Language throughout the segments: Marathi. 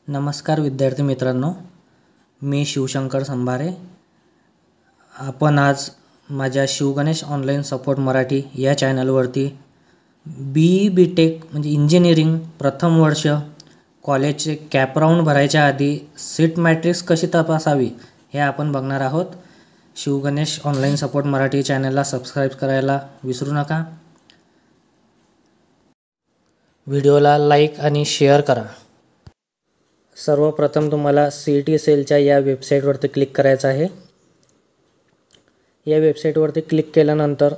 नमस्कार विद्यार्थी मित्रांनो, मी शिवशंकर संभारे. आपण आज माझ्या शिवगणेश ऑनलाईन सपोर्ट मराठी या चॅनलवरती बी टेक म्हणजे इंजिनिअरिंग प्रथम वर्ष कॉलेजचे कॅप राऊंड भरायच्या आधी सीट मॅट्रिक्स कशी तपासावी हे आपण बघणार आहोत. शिवगणेश ऑनलाईन सपोर्ट मराठी चॅनलला सबस्क्राईब करायला विसरू नका. व्हिडिओला लाईक आणि शेअर करा. सर्वप्रथम तुम्हाला CET सेलच्या या वेबसाईटवरती क्लिक करायचं आहे. या वेबसाईटवरती क्लिक केल्यानंतर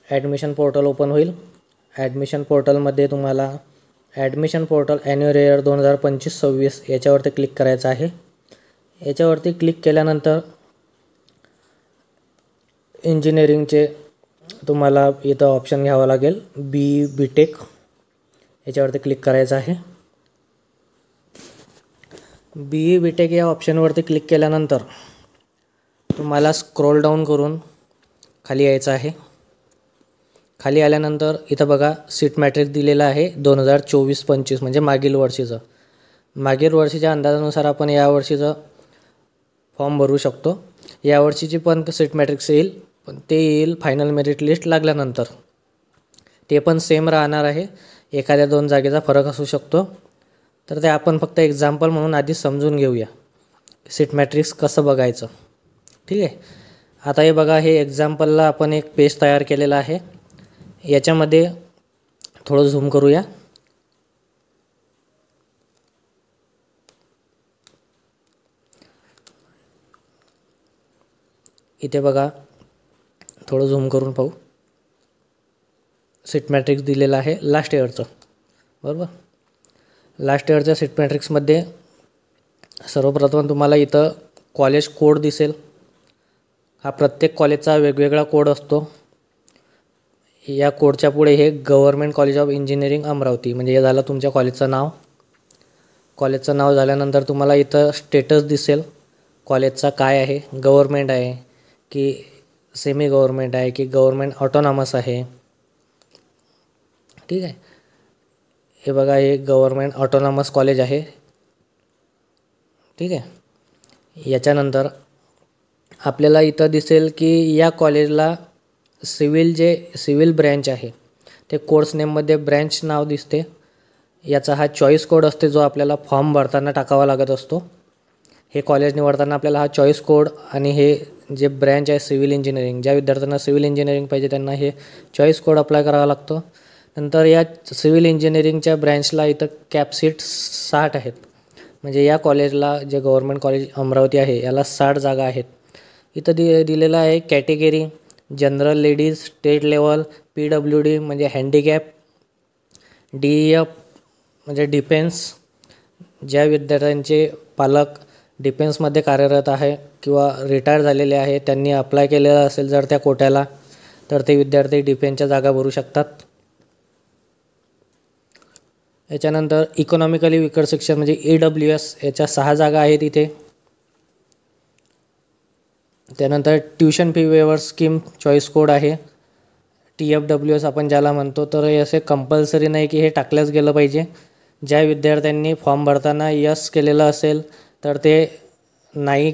ॲडमिशन पोर्टल ओपन होईल. ॲडमिशन पोर्टलमध्ये तुम्हाला ॲडमिशन पोर्टल ॲन्युअल इयर 2025-26 याच्यावरती क्लिक करायचं आहे. याच्यावरती क्लिक केल्यानंतर इंजिनिअरिंगचे तुम्हाला इथं ऑप्शन घ्यावा लागेल. बी टेक याच्यावरती क्लिक करायचं आहे. बी टेक या ऑप्शनवरती क्लिक केल्यानंतर तुम्हाला स्क्रोल डाऊन करून खाली यायचं आहे. खाली आल्यानंतर इथं बघा सीट मॅट्रिक्स दिलेलं आहे 2024-25 म्हणजे मागील वर्षीचं. मागील वर्षीच्या अंदाजानुसार आपण या वर्षीचं फॉर्म भरू शकतो. या वर्षीची पण सीट मॅट्रिक्स येईल, पण ते येईल फायनल मेरिट लिस्ट लागल्यानंतर. ते पण सेम राहणार आहे, एखाद्या 2 जागेचा फरक असू शकतो. तर ते आपण फक्त एक्झाम्पल म्हणून आधी समजून घेऊया सीट मॅट्रिक्स कसं बघायचं. ठीक आहे. आता हे बघा, हे एक्झाम्पलला आपण एक पेज तयार केलेला आहे. याच्यामध्ये थोडं झूम करूया. इथे बघा, थोडं झूम करून पाहू. सीट मॅट्रिक्स दिलेला आहे लास्ट इयरचं, बरोबर. लास्ट इयरच्या सीट मॅट्रिक्समध्ये सर्वप्रथम तुम्हाला इथं कॉलेज कोड दिसेल. हा प्रत्येक कॉलेजचा वेगवेगळा कोड असतो. या कोडच्या पुढे हे government college of engineering Amravati म्हणजे हे झालं तुमच्या कॉलेजचं नाव. कॉलेजचं नाव झाल्यानंतर तुम्हाला इथं स्टेटस दिसेल कॉलेजचा काय आहे, गव्हर्नमेंट आहे की सेमी गव्हर्नमेंट आहे की गव्हर्नमेंट ऑटोनॉमस आहे. ठीक आहे. हे बघा, हे गव्हर्नमेंट ऑटोनॉमस कॉलेज आहे. ठीक आहे. याच्यानंतर आपल्याला इथं दिसेल की या कॉलेजला सिव्हिल ब्रँच आहे. ते कोर्स नेममध्ये ब्रँच नाव दिसते. याचा हा चॉईस कोड असते जो आपल्याला फॉर्म भरताना टाकावा लागत असतो. हे कॉलेज निवडताना आपल्याला हा चॉईस कोड आणि हे जे ब्रँच आहे सिव्हिल इंजिनिअरिंग, ज्या विद्यार्थ्यांना सिव्हिल इंजिनिअरिंग पाहिजे त्यांना हे चॉईस कोड अप्लाय करावा लागतो. नंतर या सिव्हिल इंजिनिअरिंगच्या ब्रँचला इथं कॅप सीट 60 आहेत. म्हणजे या कॉलेजला, जे गव्हर्नमेंट कॉलेज अमरावती आहे, याला 60 जागा आहेत. इथं दिलेलं आहे category general ladies, state level, PWD म्हणजे हँडिकॅप, DEF म्हणजे डिफेन्स. ज्या विद्यार्थ्यांचे पालक डिफेन्समध्ये कार्यरत आहे किंवा रिटायर झालेले आहे, त्यांनी अप्लाय केलेलं असेल जर त्या कोट्याला, तर ते विद्यार्थी डिफेन्सच्या जागा भरू शकतात. याच्यानंतर इकॉनॉमिकली विकर सेक्शन म्हणजे EWS याच्या 6 जागा आहेत इथे. त्यानंतर ट्युशन फी वेवर स्कीम चॉईस कोड आहे, TFWS आपण ज्याला म्हणतो. तर हे असे कंपल्सरी नाही की हे टाकल्याच गेलं पाहिजे. ज्या विद्यार्थ्यांनी फॉर्म भरताना यस केलेलं असेल तर ते नाही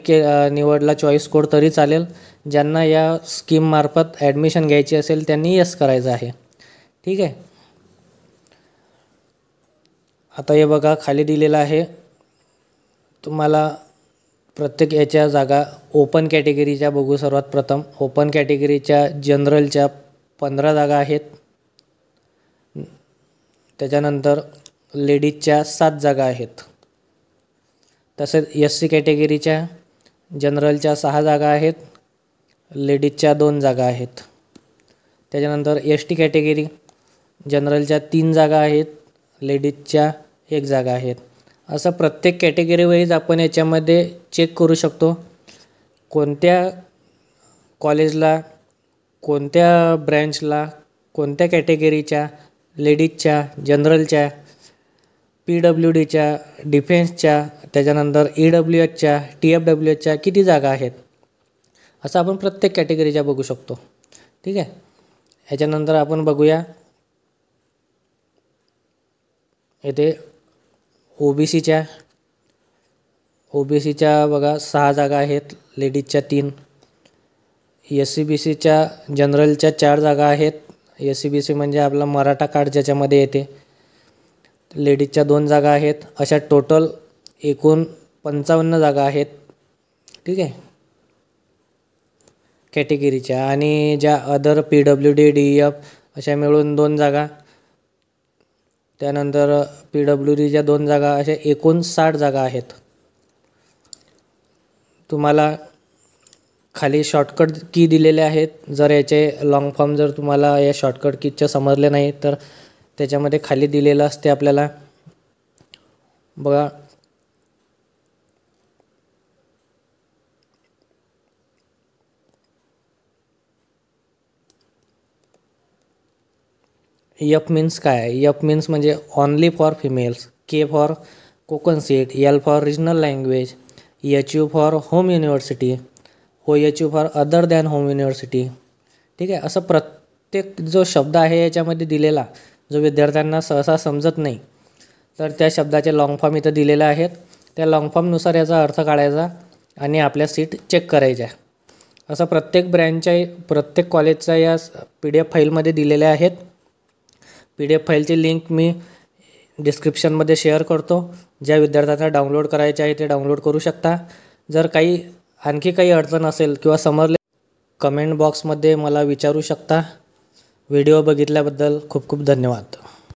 निवडला चॉईस कोड तरी चालेल. ज्यांना या स्कीममार्फत ॲडमिशन घ्यायची असेल त्यांनी यस करायचं आहे. ठीक आहे. आता हे बघा, खाली दिलेलं आहे तुम्हाला प्रत्येक याच्या जागा. ओपन कॅटेगरीच्या बघू. सर्वात प्रथम ओपन कॅटेगरीच्या जनरलच्या 15 जागा आहेत. त्याच्यानंतर लेडीजच्या 7 जागा आहेत. तसेच SC कॅटेगरीच्या जनरलच्या 6 जागा आहेत, लेडीजच्या 2 जागा आहेत. त्याच्यानंतर ST कॅटेगरी जनरलच्या 3 जागा आहेत, लेडीजच्या 1 जागा आहेत. असं प्रत्येक कॅटेगरी वाईज आपण याच्यामध्ये चेक करू शकतो कोणत्या कॉलेजला, कोणत्या ब्रँचला, कोणत्या कॅटेगरीच्या, लेडीजच्या, जनरलच्या, PWDच्या, डिफेन्सच्या, त्याच्यानंतर EWSच्या, TFWSच्या किती जागा आहेत, असं आपण प्रत्येक कॅटेगरीच्या बघू शकतो. ठीक आहे. याच्यानंतर आपण बघूया इथे ओबीसीच्या बघा 6 जागा आहेत, लेडीजच्या 3. SC/BCच्या जनरलच्या 4 जागा आहेत. SC/BC म्हणजे आपला मराठा कार्ड ज्याच्यामध्ये येते. लेडीजच्या 2 जागा आहेत. अशा टोटल एकूण 55 जागा आहेत. ठीक आहे, कॅटेगरीच्या. आणि ज्या अदर PWD DEF अशा मिळून 2 जागा, त्यानंतर PWDच्या 2 जागा, अशा एकूण 60 जागा आहेत. तुम्हाला खाली शॉर्टकट की दिलेले आहेत. जर याचे लॉंग फॉर्म जर तुम्हाला या शॉर्टकट कीच्या समजले नाही तर त्याच्यामध्ये खाली दिलेलं असते आपल्याला. बघा, F मीन्स काय? F मीन्स म्हणजे only for females, K for Konkan seat, L for regional language, HU for home university, OHU for other than home university. ठीक आहे, असं प्रत्येक जो शब्द आहे याच्यामध्ये दिलेला, जो विद्यार्थ्यांना सहसा समजत नाही, तर त्या शब्दाचे लॉंग फॉर्म इथं दिलेले आहेत. त्या लॉंग फॉर्मनुसार याचा अर्थ काढायचा आणि आपल्या सीट चेक करायच्या. असं प्रत्येक ब्रँचच्या, प्रत्येक कॉलेजच्या या PDF फाईलमध्ये दिलेल्या आहेत. PDF फाईलची लिंक मी डिस्क्रिप्शनमध्ये शेअर करतो. ज्या विद्यार्थ्यांना डाउनलोड करायचे आहे ते डाउनलोड करू शकता. जर आणखी काही अडचण असेल किंवा समजले, कमेंट बॉक्समध्ये मला विचारू शकता. व्हिडिओ बघितल्याबद्दल खूप खूप धन्यवाद.